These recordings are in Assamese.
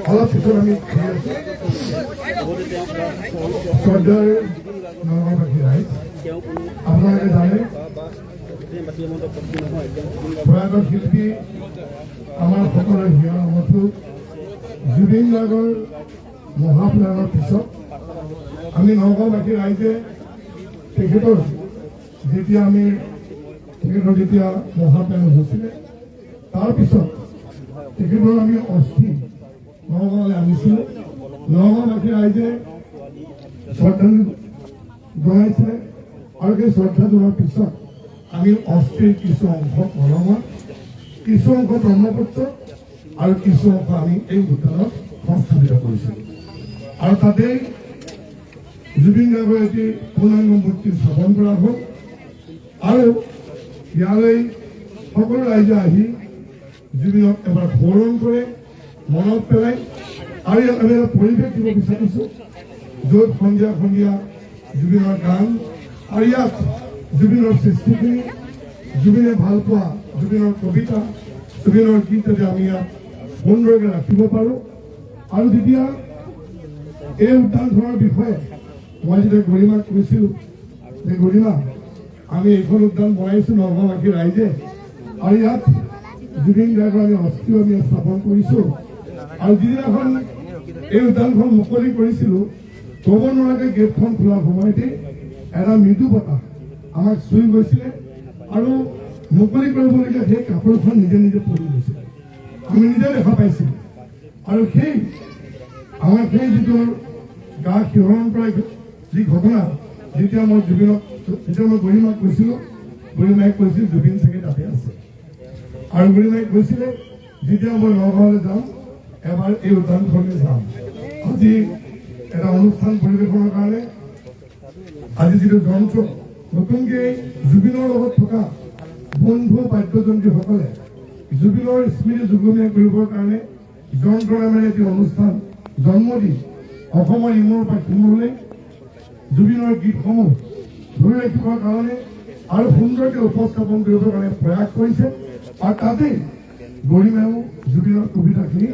অলপ পিছত আমি শ্ৰদ্ধাৰ নগাঁওবাসী ৰাইজ আপোনালোকে জানে প্ৰয়াত শিল্পী আমাৰ সকলোৰে হিয়াৰ মতো জুবিন গাৰ্গৰ মহাপ্ৰয়াণৰ পিছত আমি নগাঁওবাসী ৰাইজে তেখেতৰ যেতিয়া মহাপ্ৰয়াণ হৈছিলে তাৰপিছত তেখেতৰ আমি অস্থি নগাঁৱলৈ আনিছিলোঁ। নগাঁওবাসী ৰাইজে শ্ৰদ্ধাঞ্জলি জনাইছে আৰু সেই শ্ৰদ্ধা জনোৱাৰ পিছত আমি অস্থিৰ কিছু অংশ কলমত, কিছু অংশ ব্ৰহ্মপুত্ৰ আৰু কিছু অংশ আমি এই উদ্যানত সংস্থাপিত কৰিছিলোঁ। আৰু তাতেই জুবিন গাৰ্গৰ এটি পূৰ্ণাংগ মূৰ্তি স্থাপন কৰা হ'ল আৰু ইয়ালৈ সকলো ৰাইজে আহি জুবিনক এবাৰ সোঁৱৰণ কৰে, মনত পেলায়। আৰু ইয়াত আমি এটা পৰিৱেশ দিব বিচাৰিছোঁ য'ত সন্ধিয়া সন্ধিয়া জুবিনৰ গান আৰু ইয়াত জুবিনৰ সৃষ্টিখিনি, জুবিনে ভাল পোৱা জুবিনৰ কবিতা, জুবিনৰ গীত যাতে আমি ইয়াত সুন্দৰকৈ ৰাখিব পাৰোঁ। আৰু যেতিয়া এই উদ্যানখনৰ বিষয়ে মই যেতিয়া গৰিমাক কৈছিলোঁ যে গৰিমা আমি এইখন উদ্যান বনাইছোঁ নগাঁওবাসী ৰাইজে আৰু ইয়াত জুবিন গাৰ্গৰ আমি অস্থিও আমি স্থাপন কৰিছোঁ। আৰু যিদিনাখন এই উদ্যানখন মুকলি কৰিছিলোঁ ক'ব নোৱাৰাকৈ গেটখন খোলাৰ সময়তে এটা মৃদু বতাহ আমাক চুই গৈছিলে আৰু মুকলি কৰিবলগীয়া সেই কাপোৰখন নিজে নিজে পৰি গৈছিলে, আমি নিজে দেখা পাইছিলোঁ। আৰু আমাৰ সেই যিটো গা শিহৰণ কৰা যি ঘটনা, যেতিয়া মই গৰিমাক কৈছিলোঁ, গৰিমাই কৈছিল জুবিন চাগে তাতে আছে। আৰু গৰিমাই কৈছিলে যেতিয়া মই নগাঁৱলৈ যাম এবাৰ এই উদ্যানখনলৈ যাম। আজি এটা অনুষ্ঠান পৰিৱেশনৰ কাৰণে আজি যিটো যন্ত্ৰ নতুনকৈ জুবিনৰ লগত থকা বন্ধু বাদ্যযন্ত্ৰীসকলে জুবিনৰ স্মৃতি যুগমীয়া কৰিবৰ কাৰণে যন্ত্ৰ নামেৰে এটি অনুষ্ঠান জন্ম দি অসমৰ ইমূৰৰ পৰা সিমূৰলৈ জুবিনৰ গীতসমূহ ধৰি ৰাখিবৰ কাৰণে আৰু সুন্দৰকৈ উপস্থাপন কৰিবৰ কাৰণে প্ৰয়াস কৰিছে। আৰু তাতেই গৰিমায়েও জুবিনৰ কবিতাখিনি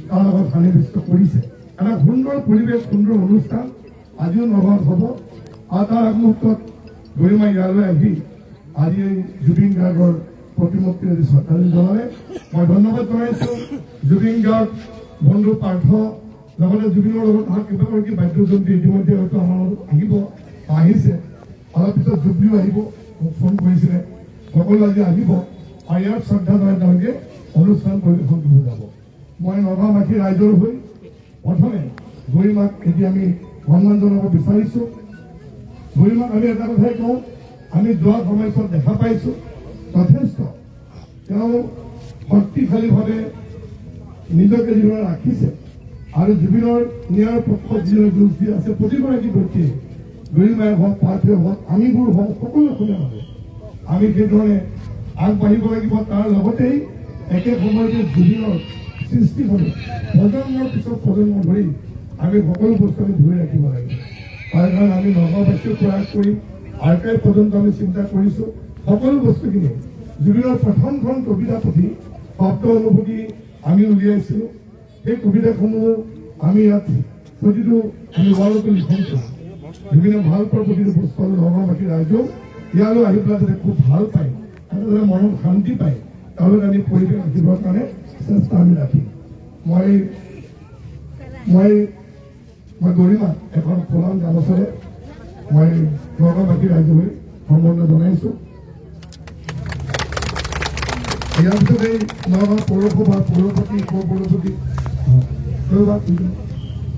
তাৰ লগত সন্নিৱিষ্ট কৰিছে। এটা সুন্দৰ পৰিৱেশ, সুন্দৰ অনুষ্ঠান আজিও নগাঁৱত হ'ব। আৰু তাৰ আগমুহূৰ্তত গৰিমা ইয়ালৈ আহি আজি এই জুবিন গাৰ্গৰ প্ৰতিমূৰ্তি আজি শ্ৰদ্ধাঞ্জলি জনালে। মই ধন্যবাদ জনাইছোঁ জুবিন গাৰ্গ, বন্ধু পাৰ্থ, লগতে জুবিনৰ লগত অহা কেইবাগৰাকী বাদ্যযন্ত্ৰী ইতিমধ্যে হয়তো আমাৰ লগত আহিছে। অলপ পিছত জুবিও আহিব, মোক ফোন কৰিছিলে, সকলো আজি আহিব আৰু ইয়াত শ্ৰদ্ধা জনাই তেওঁলোকে অনুষ্ঠান পৰিৱেশন কৰিব যাব। মই নগাঁওবাসী ৰাইজৰ হৈ প্ৰথমে গৰিমাক এতিয়া আমি সন্মান জনাব বিচাৰিছোঁ। গৰিমাক আমি এটা কথাই কওঁ, আমি যোৱা সময়ছোৱাত দেখা পাইছোঁ যথেষ্ট তেওঁ শক্তিশালীভাৱে নিজকে যিদৰে ৰাখিছে আৰু জুবিনৰ ন্যায়ৰ পক্ষত যিদৰে যুঁজ দি আছে প্ৰতিগৰাকী ব্যক্তিয়ে, গৰিমাই হওক, পাৰ্থে হওক, আমিবোৰ হওক, সকলোৱে আমি সেইধৰণে আগবাঢ়িব লাগিব। তাৰ লগতেই একে সময়তে জুবিনৰ সৃষ্টি কৰি প্ৰজন্মৰ পিছত প্ৰজন্ম ধৰি আমি সকলো বস্তু আমি ধৰি ৰাখিব লাগিব। তাৰ কাৰণে আমি নগাঁওবাসীয়ে প্ৰয়াস কৰি আৰ্কাইভ পৰ্যন্ত আমি চিন্তা কৰিছোঁ সকলো বস্তুখিনি। জুবিনৰ প্ৰথমখন কবিতা পুথি শব্দ অনুভূতি আমি উলিয়াইছিলোঁ। সেই কবিতাসমূহ আমি ইয়াত প্ৰতিটো আমি ৱালতো লিখন কৰোঁ। জুবিনে ভাল পোৱাৰ প্ৰতিটো বস্তু আৰু নগাঁওবাসী ৰাইজেও ইয়ালৈ আহি পেলাই যাতে খুব ভাল পায়, যাতে মনত শান্তি পায়, তেওঁলোকে আমি পৰিৱেশ ৰাখিবৰ কাৰণে চেষ্টা আমি ৰাখিম। মই গৰিমাক এখন ফুলাম গামোচাৰে মই নগাঁওবাসী ৰাইজলৈ সম্বৰ্ধনা জনাইছোঁ। ইয়াৰ পিছত এই নগাঁও পৌৰসভা পৌৰপতি উপপৌৰপতি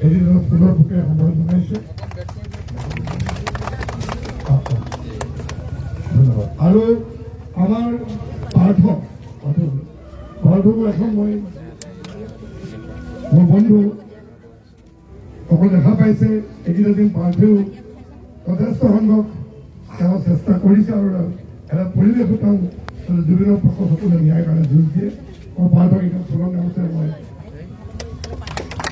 এদিন ফুলৰ বুকে সম্বৰ্ধনা জনাইছে। আৰু আমাৰ পাৰ্থকো এখন মই মোৰ বন্ধু সকলো দেখা পাইছে এইকেইটা দিন পাৰ্থেও যথেষ্ট সংখ্যক তেওঁ চেষ্টা কৰিছে আৰু এটা পৰিৱেশো তেওঁ জুবিনৰ পক্ষত সকলোৱে ন্যায়ৰ কাৰণে যুঁজ দিয়ে মই পাৰ্থক এতিয়া ফুলৰ নামতে মই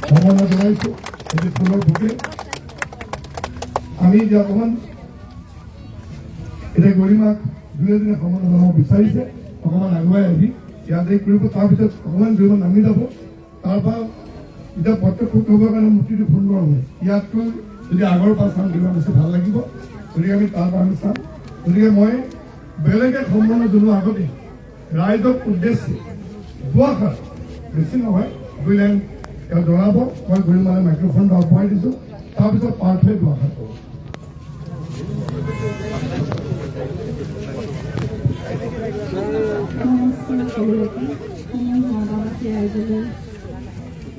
সম্বৰ্ধনা জনাইছোঁ এটি ফুলৰ বুকে আমি এতিয়া অকণমান এতিয়া গৰিমাক দুই এদিনে সম্বৰ্ধনা জনাব বিচাৰিছে অকণমান আগুৱাই আহি ইয়াতে কৰিব তাৰপিছত অকণমান গৰিমা নামি যাব তাৰপৰা এতিয়া প্ৰত্যক্ষ কৰিবৰ কাৰণে মূৰ্তিটো সুন্দৰ হয় ইয়াতকৈ যদি আগৰ পৰা চাম গৰিমা বেছি ভাল লাগিব গতিকে আমি তাৰ পৰা আমি চাম গতিকে মই বেলেগ এক সম্বৰ্ধনা জনোৱাৰ আগতে ৰাইজক উদ্দেশ্যে দুআষাৰ বেছি নহয় দুই লাইন তেওঁ জনাব মই গৰিমালৈ মাইক্ৰফোনটো আগবঢ়াই দিছোঁ তাৰপিছত পাৰ্থই দুআষাৰ কৰোঁ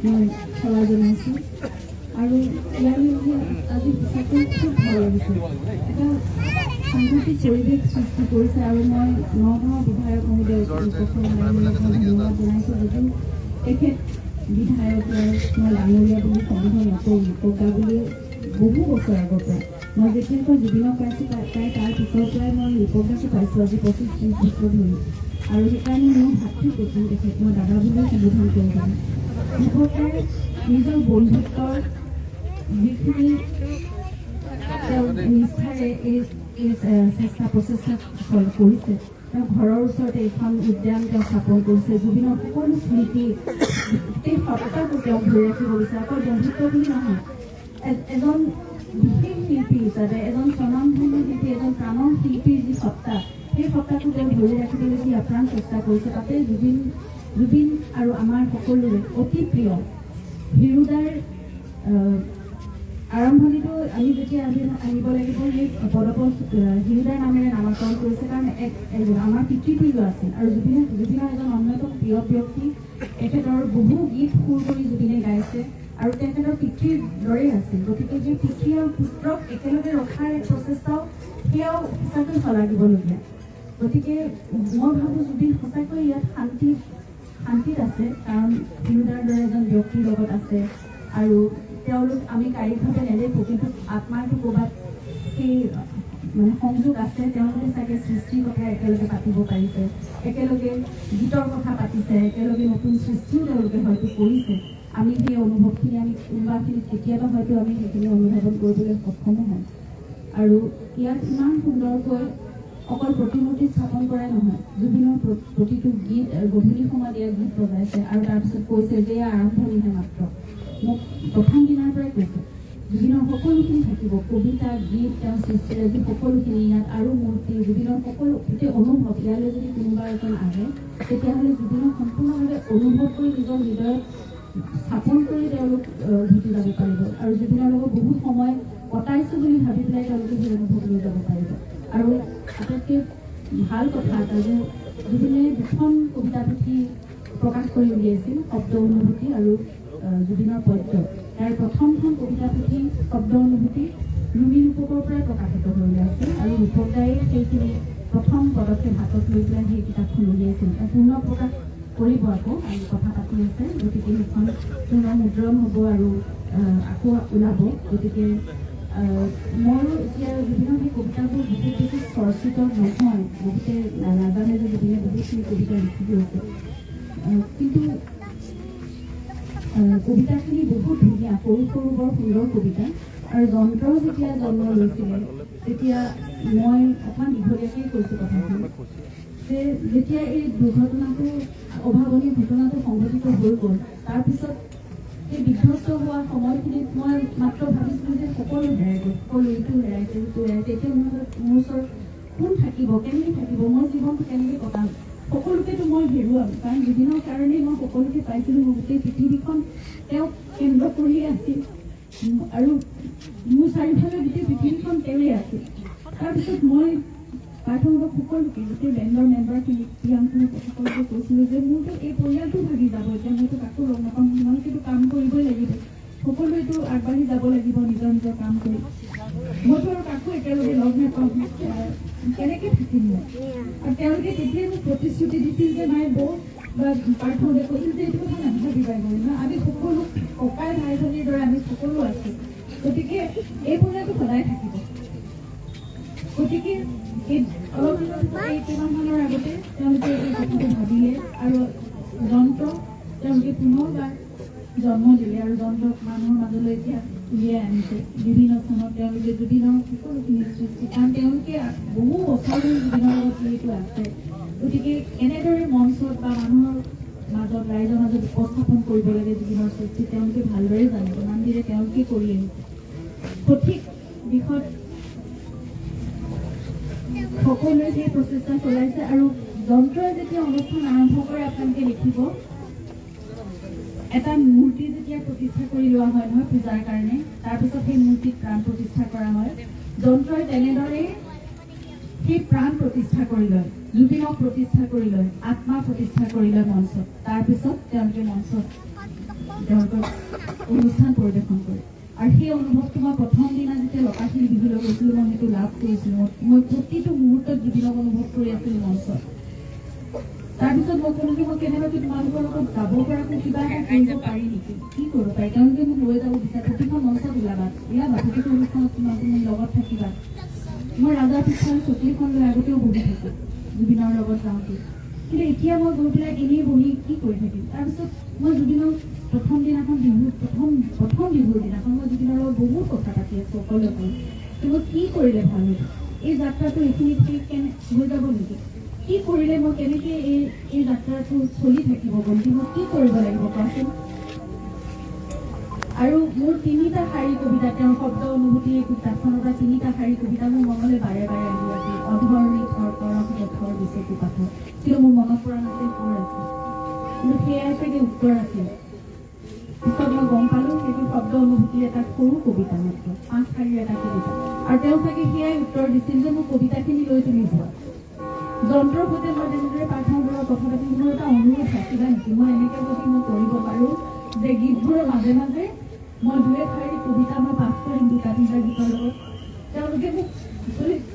মই সেৱা জনাইছোঁ আৰু ইয়াৰ আজি সঁচাকৈ খুব ভাল লাগিছে এটা সাংঘাতিক পৰিৱেশ সৃষ্টি কৰিছে আৰু মই নগাঁৱৰ বিধায়ক মহোদয় ধন্যবাদ জনাইছোঁ যদিও তেখেত বিধায়ক মই ডাঙৰীয়া বুলি সম্বোধন নকৰোঁ নকৌকা বুলি বহু বছৰ আগৰ পৰা মই যেতিয়াৰ পৰা জুবিনক পাইছোঁ তাই তাৰ পিছৰ পৰাই মই ৰূপকাকো পাইছোঁ আজি 25-30 বছৰ ধৰি আৰু সেইকাৰণে মোৰ ভাতৃপ্ৰতি তেখেত মই দাদা বুলিও সম্বোধন কৰিব পাৰোঁ ৰূপকাই নিজৰ বন্ধুত্বৰ যিখিনি তেওঁ নিষ্ঠাৰে এই চেষ্টা প্ৰচেষ্টা কৰিছে তেওঁ ঘৰৰ ওচৰতে এখন উদ্যান তেওঁ স্থাপন কৰিছে জুবিনৰ সকলো স্মৃতি গোটেই সত্তাটো তেওঁ ধৰি ৰাখিব বিচাৰে অকল বন্ধুত্ব বুলি নহয় এজন বিশেষ শিল্পী হিচাপে এজন স্বনামধন্য শিল্পী এজন প্ৰাণৰ শিল্পীৰ যি সত্তা সেই সত্তাটো তেওঁ ধৰি ৰাখিবলৈ যি আপ্ৰাণ চেষ্টা কৰিছে তাতে জুবিন আৰু আমাৰ সকলোৰে অতি প্ৰিয় হিৰুদাৰ আৰম্ভণিটো আমি যেতিয়া আহিব লাগিব সেই পদপথ হিৰুদাৰ নামেৰে নামাকৰণ কৰিছে কাৰণ আমাৰ পিতৃতুল্য আছিল আৰু জুবিনৰ এজন অন্যতম প্ৰিয় ব্যক্তি তেখেতৰ বহু গীত সুৰ কৰি জুবিনে গাইছে আৰু তেখেতৰ পিতৃৰ দৰেই আছিল গতিকে যে পিতৃ আৰু পুত্ৰক একেলগে ৰখাৰ এক প্ৰচেষ্টাও সেয়াও সঁচাকৈ শলাগিবলগীয়া গতিকে মই ভাবোঁ জুবিন সঁচাকৈ ইয়াত শান্তিত আছে কাৰণ হিৰুদাৰ দৰে এজন ব্যক্তিৰ লগত আছে আৰু তেওঁলোক আমি কায়িকভাৱে নেদেখোঁ কিন্তু আত্মাৰটো ক'ৰবাত সেই মানে সংযোগ আছে তেওঁলোকে চাগে সৃষ্টিৰ কথা একেলগে পাতিব পাৰিছে একেলগে গীতৰ কথা পাতিছে একেলগে নতুন সৃষ্টিও তেওঁলোকে হয়তো কৰিছে আমি সেই অনুভৱখিনি আমি কোনোবাখিনি কেতিয়াবা হয়তো আমি সেইখিনি অনুধাৱন কৰিবলৈ সক্ষম হ'ম আৰু ইয়াত ইমান সুন্দৰকৈ অকল প্ৰতিমূৰ্তি স্থাপন কৰাই নহয় জুবিনৰ প্ৰতিটো গীত গধূলি সময়ত ইয়াৰ গীত বজাইছে আৰু তাৰপিছত কৈছে যে এয়া আৰম্ভণিহে মাত্ৰ মোক প্ৰথম দিনাৰ পৰাই কৈছে জুবিনৰ সকলোখিনি থাকিব কবিতা গীত তেওঁৰ সৃষ্টিৰে যি সকলোখিনি ইয়াত আৰু মূৰ্তি জুবিনৰ সকলো গোটেই অনুভৱ ইয়ালৈ যদি কোনোবা এজন আহে তেতিয়াহ'লে জুবিনক সম্পূৰ্ণভাৱে অনুভৱ কৰি নিজৰ হৃদয়ত স্থাপন কৰি তেওঁলোক উভতি যাব পাৰিব আৰু জুবিনৰ লগত বহুত সময় কটাইছোঁ বুলি ভাবি পেলাই তেওঁলোকে সেই অনুভৱ লৈ যাব পাৰিব আৰু আটাইতকৈ ভাল কথা এটা যে জুবিনে দুখন কবিতা পুথি প্ৰকাশ কৰি উলিয়াইছিল শব্দ অনুভূতি আৰু জুবিনৰ পদ্য ইয়াৰ প্ৰথমখন কবিতা পুথি শব্দ অনুভূতি ৰুবি ৰূপকৰ পৰাই প্ৰকাশিত হৈ ওলাইছিল আৰু ৰূপকাই সেইখিনি প্ৰথম পদক্ষেপ হাতত লৈ পেলাই সেই কিতাপখন উলিয়াইছিল পূৰ্ণ প্ৰকাশ কৰিব আকৌ আৰু কথা পাতি আছে গতিকে সেইখন পূৰ্ণ মুদ্ৰণ হ'ব আৰু আকৌ ওলাব গতিকে ময়ো এতিয়া জুবিনৰ সেই কবিতাবোৰ বহুত বেছি চৰ্চিত নহয় বহুতে নাজানে যে জুবিনে বহুতখিনি কবিতা লিখি গৈছে কিন্তু কবিতাখিনি বহুত ধুনীয়া সৰু সৰু বৰ সুন্দৰ কবিতা আৰু যন্ত্ৰও যেতিয়া জন্ম লৈছিলে তেতিয়া মই অকণমান দীঘলীয়াকৈ কৈছোঁ কথাখিনি যে যেতিয়া এই দুৰ্ঘটনাটো অভাৱনীয় ঘটনাটো সংঘটিত হৈ গ'ল তাৰপিছত সেই বিধ্বস্ত হোৱা সময়খিনিত মই মাত্ৰ ভাবিছিলোঁ যে সকলো হেৰাই গ'ল সকলো ইটো হেৰাইছে সিটো হেৰাইছে এতিয়া মোৰ ওচৰত কোন থাকিব কেনেকৈ থাকিব মই জীৱনটো কেনেকৈ কটাম সকলোকেতো মই হেৰুৱাম কাৰণ জুবিনৰ কাৰণেই মই সকলোকে পাইছিলোঁ মোৰ গোটেই পৃথিৱীখন তেওঁক কেন্দ্ৰ কৰিয়ে আছিল আৰু মোৰ চাৰিওফালে গোটেই পৃথিৱীখন তেওঁৱেই আছিল তাৰপিছত মই পাৰ্থহঁতক সকলোকে গোটেই বেণ্ডৰ মেম্বাৰখিনিক প্ৰিয়াংকুক সকলোকে কৈছিলোঁ যে মোৰতো এই পৰিয়ালটো ভাগি যাব এতিয়া মইতো কাকো লগ নাপাম তোমালোকেতো কাম কৰিবই লাগিব সকলোৱেতো আগবাঢ়ি যাব লাগিব নিজৰ নিজৰ কাম কৰি মইতো আৰু কাকো একেলগে লগ নাপাম কেনেকৈ থাকিম মই আৰু তেওঁলোকে তেতিয়াই মোক প্ৰতিশ্ৰুতি দিছিল যে নাই বৌ বা পাৰ্থহঁতে কৈছিল যে এইটো কথা নাভাবিবা ন, আমি সকলো ককাই ভাই ভনীৰ দৰে আমি সকলো আছো, গতিকে এই পূজাটো সদায় থাকিব। গতিকে এই অলপ দিনৰ পিছত এই কিমানমানৰ আগতে তেওঁলোকে এই কথাটো ভাবিলে আৰু যন্ত্ৰ তেওঁলোকে পুনৰবাৰ জন্ম দিলে আৰু যন্ত্ৰক মানুহৰ মাজলৈ এতিয়া উলিয়াই আনিছে। বিভিন্ন স্থানত তেওঁলোকে জুবিনৰ সকলোখিনি সৃষ্টি, কাৰণ তেওঁলোকে বহু বছৰ ধৰি জুবিনৰ লগত জড়িত আছে। গতিকে এনেদৰে মঞ্চত বা মানুহৰ মাজত ৰাইজৰ মাজত উপস্থাপন কৰিব লাগে জুবিনৰ সৃষ্টি তেওঁলোকে ভালদৰে জানে, ইমানদিনে তেওঁলোকে কৰি আহিছে। সঠিক দিশত সকলোৱে সেই প্ৰচেষ্টা চলাইছে আৰু যন্ত্ৰই যেতিয়া অনুষ্ঠান আৰম্ভ কৰে আপোনালোকে লিখিব, এটা মূৰ্তি যেতিয়া প্ৰতিষ্ঠা কৰি লোৱা হয় নহয় পূজাৰ কাৰণে, তাৰপিছত সেই মূৰ্তিত প্ৰাণ প্ৰতিষ্ঠা কৰা হয়। যন্ত্ৰই তেনেদৰে সেই প্ৰাণ প্ৰতিষ্ঠা কৰি লয়, জুবিনক প্ৰতিষ্ঠা কৰি লয়, আত্মা প্ৰতিষ্ঠা কৰি লয় মঞ্চত। তাৰপিছত তেওঁলোকে মঞ্চত তেওঁলোকৰ অনুষ্ঠান পৰিৱেশন কৰে। আৰু সেই অনুভৱটো মই প্ৰথম দিনা যেতিয়া লতাশিল বিহুলৈ গৈছিলোঁ মই সেইটো লাভ কৰিছিলোঁ। মই প্ৰতিটো মুহূৰ্তত জুবিনক অনুভৱ কৰি আছিলোঁ মঞ্চত। তাৰপিছত মই ক'লো যে মই কেনেবাকৈ তোমালোকৰ লগত যাব পৰাকৈ কিবা এটা কৰিব পাৰি নেকি, কি কৰিব পাৰি। তেওঁলোকে মোক লৈ যাব বিচাৰে, প্ৰতিখন মঞ্চত ওলাবা প্ৰতিটো অনুষ্ঠানত তোমালোকে মোৰ লগত থাকিবা। মই ৰাজাৰ পিছফালে চকীখন লৈ আগতেও বহি থাকোঁ জুবিনৰ লগত যাওঁতে, কিন্তু এতিয়া মই গৈ পেলাই এনেই বহি কি কৰি থাকিম। তাৰপিছত মই জুবিনৰ প্ৰথম দিনাখন প্ৰথম বিহুৰ দিনাখন মই জুবিনৰ লগত বহুত কথা পাতি আছোঁ অকলে অকলে, কিন্তু কি কৰিলে ভাল হ'ব, এই যাত্ৰাটো এইখিনিত কেনে হৈ যাব নেকি, কি কৰিলে মই কেনেকৈ এই যাত্ৰাটো চলি থাকিব গন্তি, মই কি কৰিব লাগিব কোৱাচোন। আৰু মোৰ 3টা শাৰী কবিতা, তেওঁৰ শব্দ অনুভূতিৰ এই কিতাপখনৰ পৰা 3টা শাৰী কবিতা মোৰ মনলৈ বাৰে বাৰে আহি আছিল। অধৰণি থৰকৰক পথৰ বিচকু পাথৰ, কিন্তু মোৰ মনত পৰা নাছিল সুৰ আছিল, কিন্তু সেয়াই চাগে উত্তৰ আছিল। পিছত মই গম পালোঁ সেইটো শব্দ অনুভূতিৰ এটা সৰু কবিতা, মাত্ৰ 5 শাৰীৰ এটা কবিতা, আৰু তেওঁ চাগে সেয়াই উত্তৰ দিছিল যে মোৰ কবিতাখিনি লৈ তুমি যোৱা। যন্ত্ৰৰ সৈতে মই তেনেদৰে প্ৰাৰ্থনাবোৰৰ কথা পাতি মোৰ এটা অনুৰোধ থাকিবা নেকি, মই এনেকৈ যদি মই কৰিব পাৰোঁ যে গীতবোৰৰ মাজে মাজে মই 2 শাৰী কবিতা মই পাঠ কৰিম 2টা 3টা গীতৰ লগত। তেওঁলোকে মোক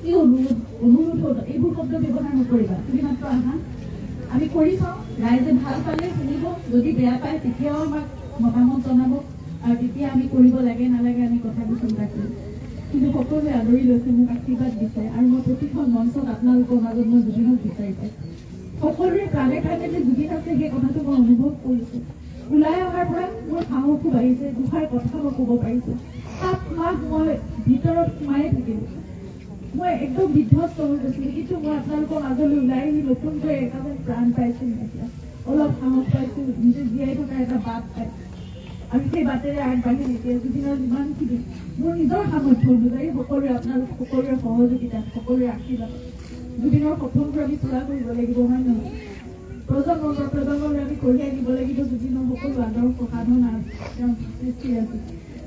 কি অনুৰোধ এইবোৰ শব্দ ব্যৱহাৰ নকৰিবা, তুমি মাত্ৰ আহা, আমি কৰি চাওঁ, ৰাইজে ভাল পালে শুনিব, যদি বেয়া পায় তেতিয়াও আমাক মতামত জনাব, আৰু তেতিয়া আমি কৰিব লাগে নালাগে আমি কথাবোৰ চিন্তা কৰিম। কিন্তু সকলোৱে আদৰি লৈছে, মোক আশীৰ্বাদ দিছে, আৰু মই প্ৰতিখন মঞ্চত আপোনালোকৰ মাজত মই জুবিনক বিচাৰি পাইছোঁ। সকলোৰে প্ৰাণে প্ৰাণে যে জুবিন আছে সেই কথাটো মই অনুভৱ কৰিছোঁ। ওলাই অহাৰ পৰা মোৰ সাহসো বাঢ়িছে, দুষাৰ কথা মই ক'ব পাৰিছোঁ। 7 মাহ মই ভিতৰত সোমাই থাকিলোঁ, মই একদম বিধ্বস্ত হৈ গৈছিলোঁ, কিন্তু মই আপোনালোকৰ মাজলৈ ওলাই আহি নতুনকৈ এটা যেন প্ৰাণ পাইছোঁ, এতিয়া অলপ সাহস পাইছোঁ, নিজে জীয়াই থকাৰ এটা বাট পাইছোঁ, আৰু সেই বাটেৰে আগবাঢ়ি এতিয়া জুবিনৰ যিমানখিনি মোৰ নিজৰ সামৰ্থ্য অনুযায়ী সকলোৰে আপোনালোক সকলোৰে সহযোগিতা সকলোৰে আশীৰ্বাদ জুবিনৰ সপোনবোৰ আমি পূৰা কৰিব লাগিব, হয় নহয়। প্ৰজন্মলৈ আমি কঢ়িয়াই দিব লাগিব জুবিনৰ সকলো আদৰ্শ সাধনা তেওঁৰ সৃষ্টি আছে।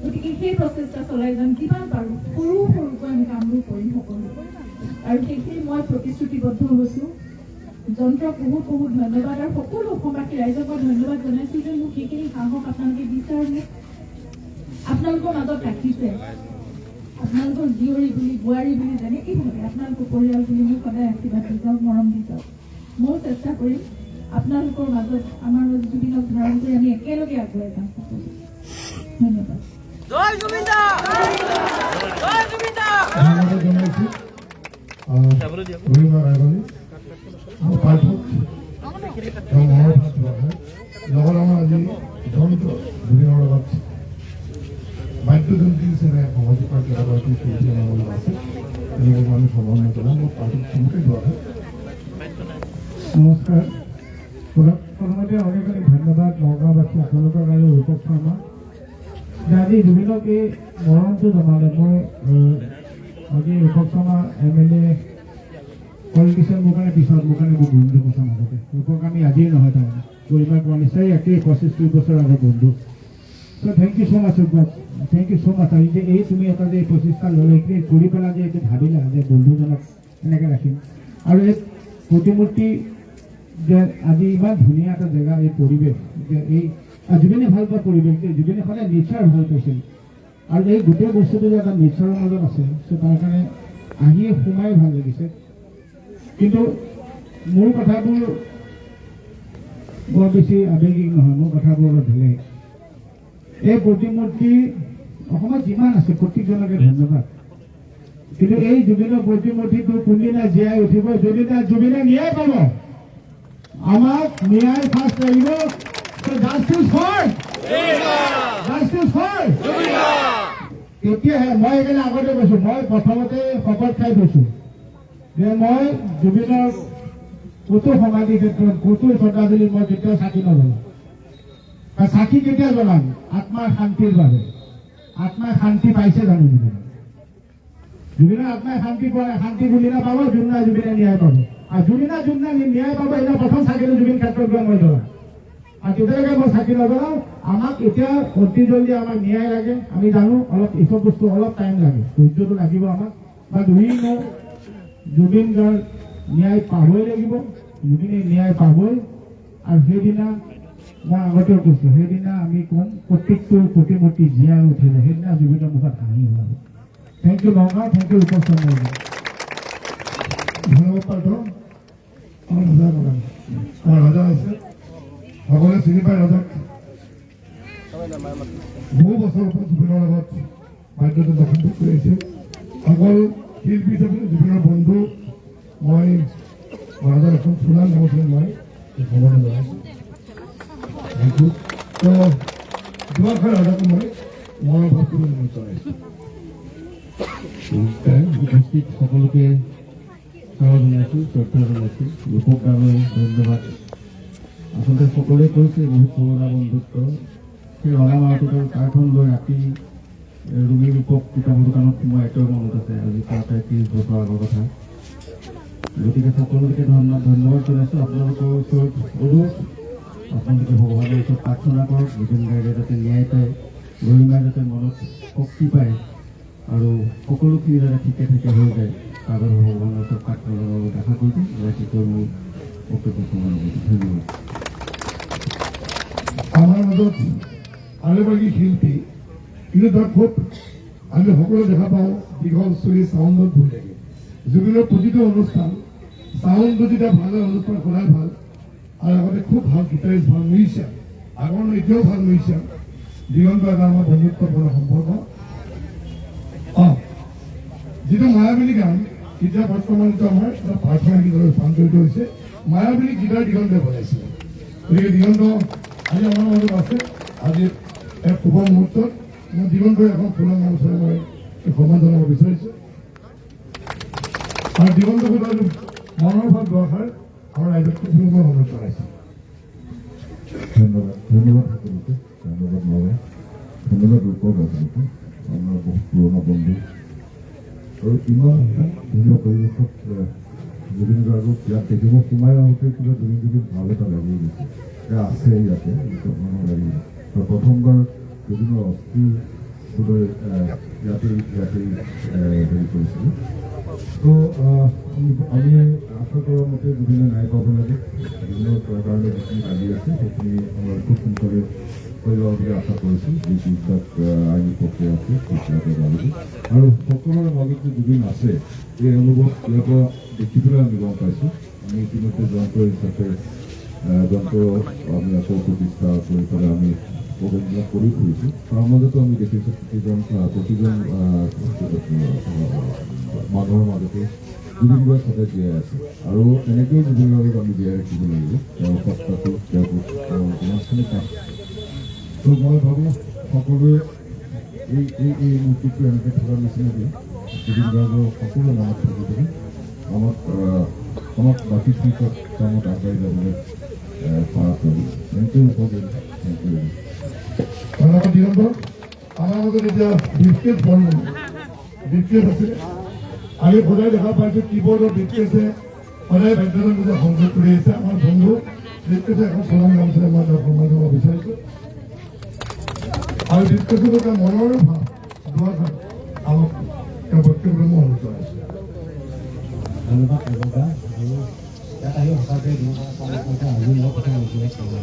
গতিকে সেই প্ৰচেষ্টা চলাই যাম, যিমান পাৰোঁ সৰু সৰুকৈ আমি কামবোৰ কৰিম সকলো, আৰু সেইখিনি মই প্ৰতিশ্ৰুতিবদ্ধ হৈছোঁ। যন্ত্ৰক বহুত বহুত ধন্যবাদ, আৰু সকলো অসমবাসী ৰাইজক মই ধন্যবাদ জনাইছোঁ যে মোক সেইখিনি সাহস আপোনালোকে দিছে আৰু মোক আপোনালোকৰ মাজত ৰাখিছে। আপোনালোকৰ জীয়ৰী বুলি বোৱাৰী বুলি যেনেকৈ ভাবে আপোনালোকৰ পৰিয়াল বুলি মোক সদায় আশীৰ্বাদ দি যাওক, মৰম দি যাওক। ময়ো চেষ্টা কৰিম আপোনালোকৰ মাজত আমাৰ জুবিনক ধাৰণ কৰি আমি একেলগে আগুৱাই যাম সকলো। ধন্যবাদ। জয় জুবিন দা, জয় জুবিন দা। লগত আমাৰ আজি যন্ত্ৰ জুবিনৰ লগত বাদ্যযন্ত্ৰী হিচাপে সহযোগিতাৰ কেইবাগৰাকী শিল্পী আমাৰ লগত আছে, তেওঁলোকক আমি সৰ্বময় জনাম। মই পাৰ্টিক চমুকৈ লোৱা হয়। নমস্কাৰ। প্ৰথমতে অনেক অনেক ধন্যবাদ নগাঁওবাসী আপোনালোকৰ আৰু ৰূপক শৰ্মা যে আজি জুবিনক এই মৰমটো জনালে। মই আজি ৰূপক শৰ্মা MLA কল দিছে মোৰ কাৰণে, পিছত মোৰ কাৰণে বহুত বন্ধু কথা মাজতে। ৰূপক আমি আজিয়ে নহয় তাৰমানে কৰিবা কোৱা নিশ্চয় একেই 25-30 বছৰ আগৰ বন্ধু। So' thank you so' much Rupak, thank you so' much. যে এই তুমি এটা যে প্ৰচেষ্টা ল'লে এইখিনি কৰি পেলাই যে এইটো ভাবিলা যে বন্ধুজনক এনেকৈ ৰাখিম, আৰু এই প্ৰতিমূৰ্তি যে আজি ইমান ধুনীয়া এটা জেগা, এই পৰিৱেশ যে এই জুবিনে ভাল পোৱা পৰিৱেশ, যে জুবিনে সদায় নেচাৰ ভাল পাইছিল, আৰু এই গোটেই বস্তুটো যে এটা নেচাৰৰ মাজত আছে, চ' তাৰ কাৰণে আহিয়ে সোমাই ভাল লাগিছে। কিন্তু মোৰ কথাবোৰ বৰ বেছি আৱেগিক নহয়, মোৰ কথাবোৰ অলপ বেলেগ। এই প্ৰতিমূৰ্তি অসমত যিমান আছে প্ৰত্যেকজনকে ধন্যবাদ, কিন্তু এই জুবিনৰ প্ৰতিমূৰ্তিটো কোনদিনা জীয়াই উঠিব, যদিনা জুবিনে ন্যায় পাব, আমাক ন্যায় ফাৰ্ষ্ট লাগিব। তেতিয়াহে মই সেইকাৰণে আগতে কৈছো, মই প্ৰথমতে শপত খাই থৈছো যে মই জুবিনৰ ক'তো সমাধি ক্ষেত্ৰত ক'তো শ্ৰদ্ধাঞ্জলি মই কেতিয়াও চাকি নজ্বলাম। চাকি কেতিয়া জ্বলাম? আত্মাৰ শান্তিৰ বাবে। আত্মাই শান্তি পাইছে জানো জুবিনে? জুবিনৰ আত্মাই শান্তি পোৱা, শান্তি জুবিনা পাব, জুবিনা ন্যায় পাব। আৰু জুবিনা ন্যায় পাব, এতিয়া প্ৰথম চাকিটো জুবিন ক্ষেত্ৰত গৈ মই জ্বলাম। আৰু তেতিয়ালৈকে মই চাকি নজ্বলাওঁ। আমাক এতিয়া অতি জলদি আমাক ন্যায় লাগে। আমি জানো অলপ এইসব বস্তু অলপ টাইম লাগে, ধৈৰ্যটো লাগিব আমাক। বাট উই নো জুবিন গাৰ্গ ন্যায় পাবই লাগিব, জুবিনে ন্যায় পাবই। আৰু সেইদিনা মই আগতেও কৈছো, সেইদিনা আমি ক'ম প্ৰত্যেকটো প্ৰতিমূৰ্তি জীয়াই উঠিব, সেইদিনা জুবিনৰ মুখত হাঁহি ওলাব। Thank you Nagaon, thank you উপস্থিত। ধন্যবাদ পাৰ্থ। আমাৰ ৰজা আছে, সকলোৱে চিনি পায় ৰজাক। বহু বছৰ জুবিনৰ লগত বাধ্যতা সম্পৰ্ক কৰি আহিছে। অকল শিল্পী হিচাপে জুবিনৰ বন্ধু মই ৰজাৰ এখন ফুলান গামোচা মই ভ্ৰমণ জনাইছোঁ। তো দুআষাৰ ৰজাকো মই মনৰ ভাৱ কৰি জনাইছোঁ। উপস্থিত সকলোকে সেৱা জনাইছোঁ, শ্ৰদ্ধা জনাইছোঁ, ৰূপক গালৈ ধন্যবাদ। আচলতে সকলোৱে কৈছে বহুত পুৰণা বন্ধুত্ব। সেই ৰঙা মাহটোত কাৰখন লৈ ৰাতি ৰুমি ৰূপক কিতাপৰ দোকানত সোমাই এতিয়াও মনত আছে, আজি প্ৰায় 30 বছৰ আগৰ কথা। গতিকে সকলোকে ধন্যবাদ জনাইছোঁ। আপোনালোকৰ ওচৰত অনুৰোধ, আপোনালোকে ভগৱানৰ ওচৰত প্ৰাৰ্থনা কৰক, জুবিন গাৰ্গে যাতে ন্যায় পায়, গৰিমাই যাতে মনত শক্তি পায়, আৰু সকলোখিনি যাতে ঠিকে থাকে হৈ যায়, তাৰ বাবে ভগৱানৰ ওচৰত প্ৰাৰ্থনা জনাবলৈ আশা কৰিছোঁ। ৰাতিপুৱা মোৰ বক্তব্য সমাপ্ত কৰিছোঁ। ধন্যবাদ। আমাৰ মাজত আৰু এগৰাকী শিল্পী, কিন্তু তাক খুব আমি সকলোৱে দেখা পাওঁ দীঘল চুলি, চাউণ্ডত ভুল লাগে। জুবিনৰ প্ৰতিটো অনুষ্ঠান চাউণ্ড যদি তাৰ ভাল হয়, অনুষ্ঠান সদায় ভাল। আৰু আগতে খুব ভাল গীটাৰিষ্ট, ভাল মিউজিচিয়ান, আগৰ এতিয়াও ভাল মিউজিচিয়ান। দিগন্ত এটা আমাৰ বন্ধুত্বপূৰ্ণ সম্পৰ্ক। যিটো মায়াবিনী গান এতিয়া বৰ্তমানটো আমাৰ এটা প্ৰাৰ্থনা গীতলৈ ৰূপান্তৰিত হৈছে। মায়াবিনী গীটাৰ দিগন্তে বজাইছিলে। গতিকে দিগন্ত আজি আমাৰ মাজত আছে। আজি এক শুভ মুহূৰ্তত মই দিগন্তৰ এখন ফুলান গামোচাৰে মই সন্মান জনাব বিচাৰিছোঁ। আৰু দিগন্ত মনৰ ভাৱ দুআষাৰ আমাৰ ৰাইজক খুব মই অনুৰোধ জনাইছোঁ। ধন্যবাদ, ধন্যবাদ সকলোকে, ধন্যবাদ নগাঁও, ধন্যবাদ ৰূপক আপোনালোকে, আমাৰ বহুত পুৰণা বন্ধু। আৰু ইমান ধুনীয়া পৰিৱেশত জুবিন গাৰ্গক ইয়াত দেখিব সোমাই আহোঁতে কিবা জুবিন ভাৱ এটা লাগি গৈছে, আছে ইয়াতে লাগি গৈছে। প্ৰথমবাৰ জুবিনৰ অস্থি বোধহয় ইয়াতে হেৰি কৰিছিলোঁ। তো আমি আশা কৰাৰ মতে জুবিনে ন্যায় পাব লাগে। জুবিনৰ কাৰণে যিখিনি লাগি আছে সেইখিনি আমাৰ খুব সোনকালে হৈ যাব বুলি আশা কৰিছোঁ। যি তাত আইনী প্ৰক্ৰিয়া আছে সেইবিলাকে যাব। আৰু সকলোৰে মাজত যে জুবিন আছে এই অনুভৱ ইয়াৰ পৰা দেখি পেলাই আমি গম পাইছোঁ। আমি ইতিমধ্যে যন্ত্ৰ হিচাপে যন্ত্ৰ আমি আকৌ প্ৰতিষ্ঠা কৰি পেলাই আমি প্ৰগ্ৰেমবিলাক কৰি ফুৰিছোঁ। তাৰ মাজতো আমি দেখিছোঁ প্ৰতিজন মানুহৰ মাজতে জুবিন গাৰ্গ সদায় জীয়াই আছে। আৰু এনেকৈও জুবিন গাৰ্গক আমি জীয়াই ৰাখিব লাগিব, তেওঁৰ সত্তাটো, তেওঁৰ যিমানখিনি কাম। তো মই ভাবোঁ সকলোৱে এই মূৰ্তিটো এনেকৈ থকাৰ নিচিনাকৈ জুবিন গাৰ্গৰ সকলো মনত থাকি থাকি আমাক বাকী ক্ষেত্ৰত কামত আগবাঢ়ি যাবলৈ সহায় কৰিব। Thank you for this. Thank you. ধন্যবাদ দিগন্ত। আমাৰ মাজত এতিয়া বিস্কেট বন্ধ, বিস্কেট আছে। আমি সদায় দেখা পাইছোঁ কীবৰ্ডৰ বিস্কেটে সদায় বাধ্যতাৰ মাজত সংযোগ কৰি আহিছে। আমাৰ বন্ধু বিস্কেটে এখন ফুলান গামোচাৰে মই তেওঁক সন্মান জনাব বিচাৰিছোঁ। আৰু বিস্কেটৰ এটা মনৰ ভাৱ দুআষাৰ আমাক তেওঁ বক্তব্য মই অনুৰোধ জনাইছোঁ। ধন্যবাদ ৰজা। আৰু ইয়াত আহি সঁচাকৈ আজি মোৰ কথা কৈছিলে সঁচাকৈ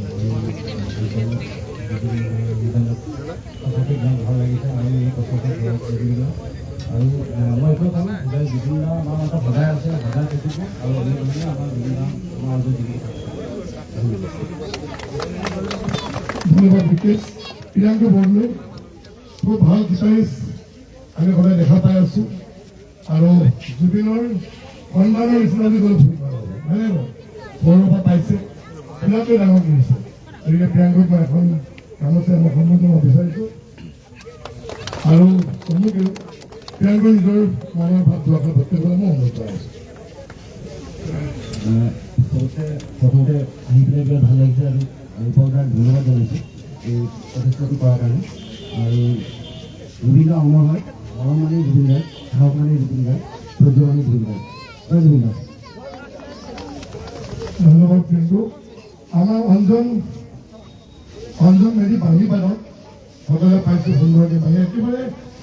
ইমান ভাল লাগিছে। আমি এই কথাটো কৰিবলৈ আৰু মই এইটো ক'ম যে জুবিন দা আমাৰ মাজত সদায় আছে, সদায় থাকিব। আৰু আমাৰ জুবিন দা আমাৰ মাজত জিকি থাকিব। ধন্যবাদ। ধন্যবাদ বিকেশ প্ৰিয়াংক বৰদলৈ খুব ভাল গীটাৰিষ্ট আমি সদায় দেখা পাই আছো আৰু জুবিনৰ সন্তানৰ নিচিনা বুলি ক'লে ভুল নহয় নে সৰুৰ পৰা পাইছে প্ৰিয়াংকে ডাঙৰ কৰিছে গতিকে প্ৰিয়াংকক মই এখন গামোচা মই সন্মান জনাব বিচাৰিছোঁ আৰু সন্মুখেও প্ৰিয়াংকৰ নিজৰ মনৰ ভাৱ দুআষাৰ ব্যক্ত কৰিবলৈ মই অনুৰোধ জনাইছোঁ প্ৰথমতে আহি পেলাই বিৰাট ভাল লাগিছে আৰু ৰূপকদাক ধন্যবাদ জনাইছোঁ এই প্ৰচেষ্টাটো কৰাৰ কাৰণে আৰু জুবিন দা অমৰ হয় মৰম মানে জুবিন দাৰ সাহস মানে জুবিন দাৰ সহ্য মানে জুবিন দাৰ জুবিন দা ধন্যবাদ কিন্তু আমাৰ অঞ্জন মেধি বাঁহী বাদক সকলোৱে পাইছোঁ সুন্দৰকৈ বাঁহী একেবাৰে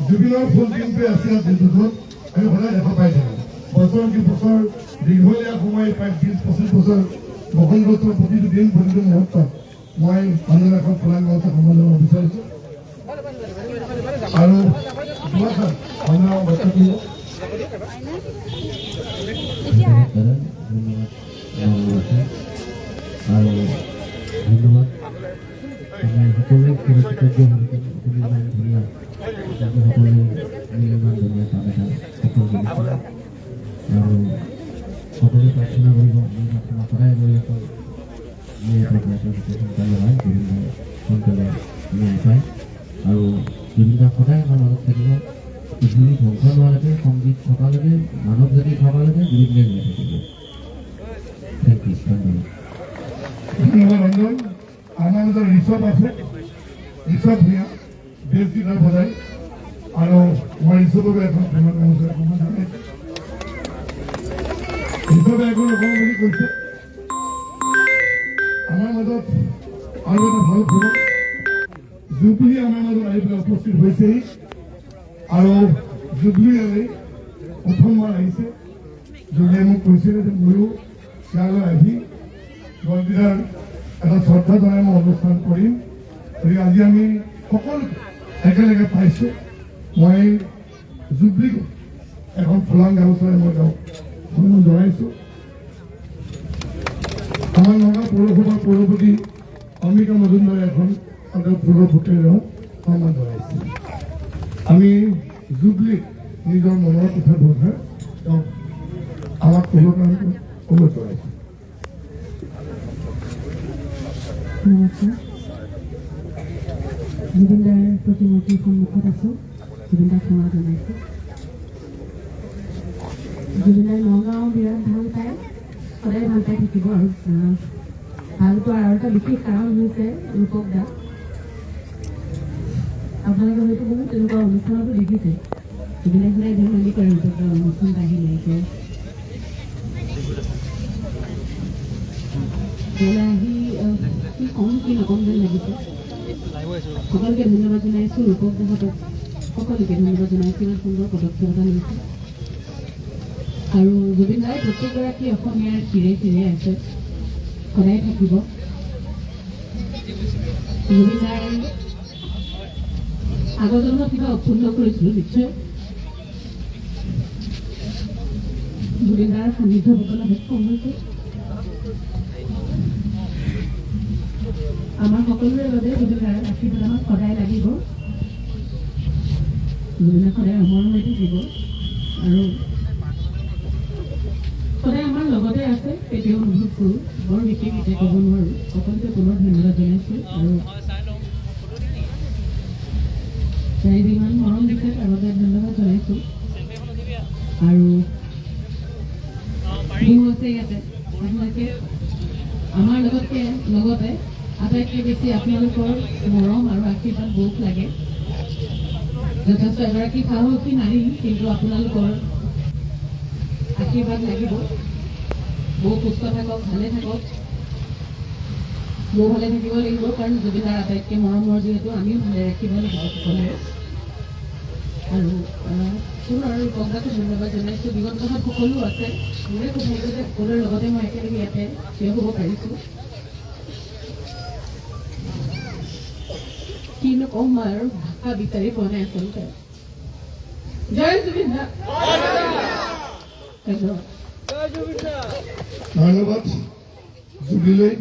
জুবিনৰ ফুল টিমটোৱে আছে দিনটোত আমি সদায় দেখা পাই থাকোঁ বছৰ কি বছৰ দীঘলীয়া সময় প্ৰায় 20-25 বছৰ বসন্ত বছৰ প্ৰতিটো দিন প্ৰতিটো মুহূৰ্তত মই অঞ্জন এখন ফুলান গামোচা সন্মান জনাব বিচাৰিছোঁ আৰু দুআষাৰ অঞ্জনৰ ব্যক্ত কৰিব আৰু ধন্যবাদ আমি সকলোৱে কৃতজ্ঞ হ'বলৈ ইমান ধুনীয়া সকলোৱে ইমান ধুনীয়া কাম এটা সফল কৰিছে আৰু সকলোৱে প্ৰাৰ্থনা কৰিব আমি প্ৰাৰ্থনা সদায় কৰি আছোঁ সোনকালে হয় জুবিন দাই সোনকালে পায় আৰু জুবিন দা সদায় আমাৰ লগত থাকিব পৃথিৱী ধ্বংস নোহোৱালৈকে সংগীত থকালৈকে মানৱ জাতি থকালৈকে জুবিন দাই জীয়াই থাকিব থেংক ইউ ধন্যবাদ ধন্যবাদ অঞ্জন আমাৰ মাজত ঋষভ আছে ঋষভ ভূঞা বেছ গীটাৰ বজাই আৰু মই ঋষভকে এখন ফুলান গামোচা সন্মান জনাইছোঁ ঋষভে একো নকওঁ বুলি কৈছে আমাৰ মাজত আৰু এটা ভাল খবৰ জুবলি আমাৰ মাজত আহি পেলাই উপস্থিত হৈছেহি আৰু জুবলি প্ৰথমবাৰ আহিছে জুবলিয়ে মোক কৈছিলে যে ময়ো ইয়ালৈ আহি গলগীটাৰ এটা শ্ৰদ্ধা জনাই মই অনুষ্ঠান কৰিম গতিকে আজি আমি সকলো একেলগে পাইছোঁ মই জুবলিক এখন ফুলান গামোচাৰে মই তেওঁক সন্মান জনাইছোঁ আমাৰ নগাঁও পৌৰসভাৰ পৌৰপতি অম্বিকা মজুমদাৰে এখন ফুলৰ ফুটেৰেও সন্মান জনাইছে আমি জুবলিক নিজৰ মনৰ কথা দৰকাৰ তেওঁক আমাক ক'বৰ কাৰণে অনুৰোধ জনাইছোঁ নমস্কাৰ জুবিন দাৰ প্ৰতিমূৰ্তিৰ সন্মুখত আছোঁ জুবিন দাক সেৱা জনাইছোঁ জুবিন দাই নগাঁও বিৰাট ভাল পায় সদায় ভাল পাই থাকিব আৰু ভাল পোৱাৰ আৰু এটা বিশেষ কাৰণ হৈছে ৰূপক দা আপোনালোকে হয়তো বহুত তেনেকুৱা অনুষ্ঠানতো দেখিছে জুবিনে সদায় ধেমালি কৰে ৰূপক দাৰ অনুষ্ঠান আহিলে যে আহি কি কম কি নকম যেন লাগিছে সকলোকে ধন্যবাদ জনাইছোঁ ৰূপক দাহঁতক সকলোকে ধন্যবাদ জনাইছোঁ ইমান সুন্দৰ পদক্ষেপ এটা লৈছে আৰু জুবিন দাই প্ৰত্যেকগৰাকী অসমীয়াৰ শিৰে শিৰে আছে সদায় থাকিব জুবিন দাই আগৰ জন্মত কিবা অক্ষুণ্ণ কৰিছিলোঁ নিশ্চয় জুবিন দাৰ সান্নিধ্য পাবলৈ সক্ষম হৈছোঁ আমাৰ সকলোৰে বাবে জুবিন দাৰ আশীৰ্বাদ আমাক সদায় লাগিব জুবিন দা সদায় অমৰ হৈ থাকিব আৰু সদায় আমাৰ লগতে আছে সেইটোৱে অনুভৱ কৰোঁ বৰ বিশেষ এতিয়া ক'ব নোৱাৰোঁ সকলোকে পুনৰ ধন্যবাদ জনাইছোঁ আৰু ৰাইজে ইমান মৰম দিছে তাৰ বাবে ধন্যবাদ জনাইছোঁ আৰু বিহু আছে ইয়াতে আপোনালোকে আমাৰ লগতে আটাইতকৈ বেছি আপোনালোকৰ মৰম আৰু আশীৰ্বাদ বহুত লাগে যথেষ্ট এগৰাকী সাহসী নাৰী কিন্তু আপোনালোকৰ আশীৰ্বাদ লাগিব বহু সুস্থ থাকক ভালে থাকক বহু ভালে থাকিব লাগিব কাৰণ জুবিন দাৰ আটাইতকৈ মৰমৰ যিহেতু আমিও ভালে ৰাখিব লাগিব সকলোৱে আৰু পুনৰ ৰূপকদাকো ধন্যবাদ জনাইছোঁ বিগত কথাত সকলো আছে মোৰে খুব ভাল যে সকলোৰে লগতে মই একেলগে ইয়াতে থিয় হ'ব পাৰিছোঁ কিনো ক'ম মই আৰু ভাষা বিচাৰি পোৱা নাই আচলতে জয় জুবিন দা ধন্যবাদ ধন্যবাদ জুবিলৈ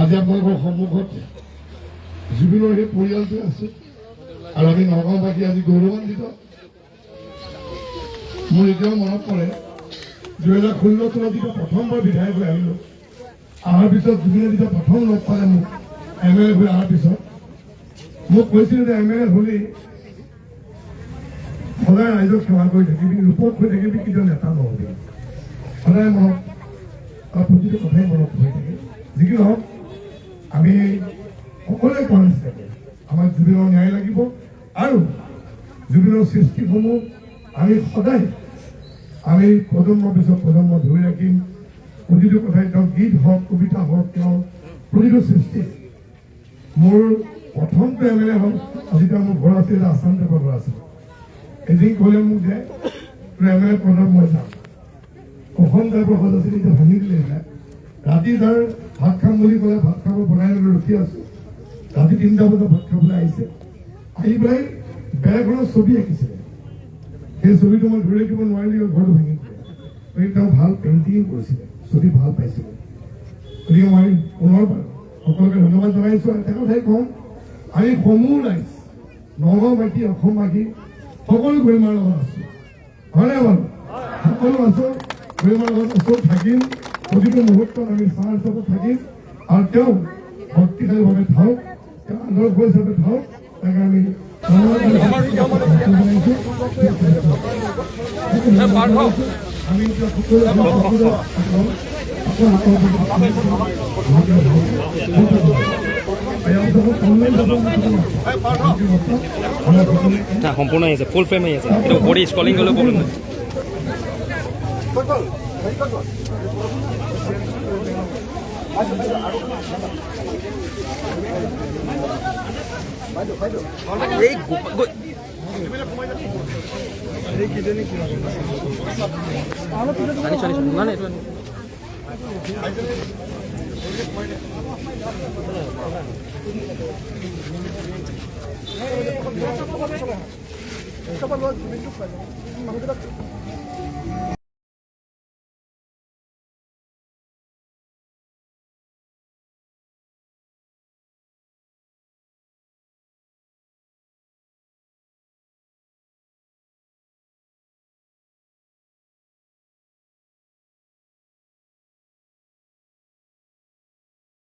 আজি আপোনালোকৰ সন্মুখত জুবিনৰ সেই পৰিয়ালটো আছে আৰু আমি নগাঁওবাসী আজি গৌৰৱান্বিত। মোৰ এতিয়াও মনত পৰে 2016 চনত যেতিয়া প্ৰথমবাৰ বিধায়ক হৈ আহিলোঁ, অহাৰ পিছত জুবিনে যেতিয়া প্ৰথম লগ পালে মোক MLA হৈ অহাৰ পিছত মোক কৈছিল যে MLA হ'লি সদায় ৰাইজক সেৱা কৰি থাকিবি, ৰূপত হৈ থাকিবি, কেতিয়াও নেতা নহ'বি। সদায় মনত প্ৰতিটো কথাই মনত হৈ থাকে। যি কি নহওক আমি সকলোৱে কোৱা নিচিনাকৈ আমাক জুবিনৰ ন্যায় লাগিব আৰু জুবিনৰ সৃষ্টিসমূহ আমি সদায় প্ৰজন্মৰ পিছত প্ৰজন্ম ধৰি ৰাখিম। প্ৰতিটো কথাই তেওঁ গীত হওক, কবিতা হওক, তেওঁৰ প্ৰতিটো সৃষ্টি। মোৰ প্ৰথমটো MLA হ'ল, আজি তেওঁ মোৰ ঘৰ আছিল, আছাম টাইপৰ ঘৰ আছিল। এদিন ক'লে মোক যে তোৰ MLA পদত মই যাম। অসম টাইপৰ সজ আছিল, এতিয়া ভাঙি দিলে এইবিলাক। ৰাতি তাৰ ভাত খাম বুলি ক'লে ভাত খাব বনাই লৈ ৰখি আছোঁ। ৰাতি 3টা বজাত ভাত খাবলৈ আহিছে, আহি পেলাই বেলেগ এখনৰ ছবি আঁকিছিলে। সেই ছবিটো মই ধৰি ৰাখিব নোৱাৰিলোঁ, ঘৰটো ভাঙি দিলে। গতিকে তেওঁ ভাল পেইণ্টিং কৰিছিলে, ছবি ভাল পাইছিলে। গতিকে মই পুনৰবাৰ সকলোকে ধন্যবাদ জনাইছোঁ। এটা কথাই কওঁ, আমি সমূহ ৰাইজ নগাঁওবাসী, অসমবাসী সকলো গৰিমাৰ লগত আছোঁ, হয়নে বাৰু? সকলো আছোঁ, গৰিমাৰ লগত ওচৰত থাকিম। প্ৰতিটো মুহূৰ্তত আমি চাহ হিচাপত থাকিম আৰু তেওঁ শক্তিশালীভাৱে থাকক, তেওঁ আদৰ্শ হিচাপে থাকক। তাকে আমি আমি এতিয়া সম্পূৰ্ণ আহি আছে, ফুল ফ্ৰেম আহি আছে, কিন্তু ওপৰি স্ক্ৰলিং গ'লেও প্ৰব্লেম নাই। এই আনিছোঁ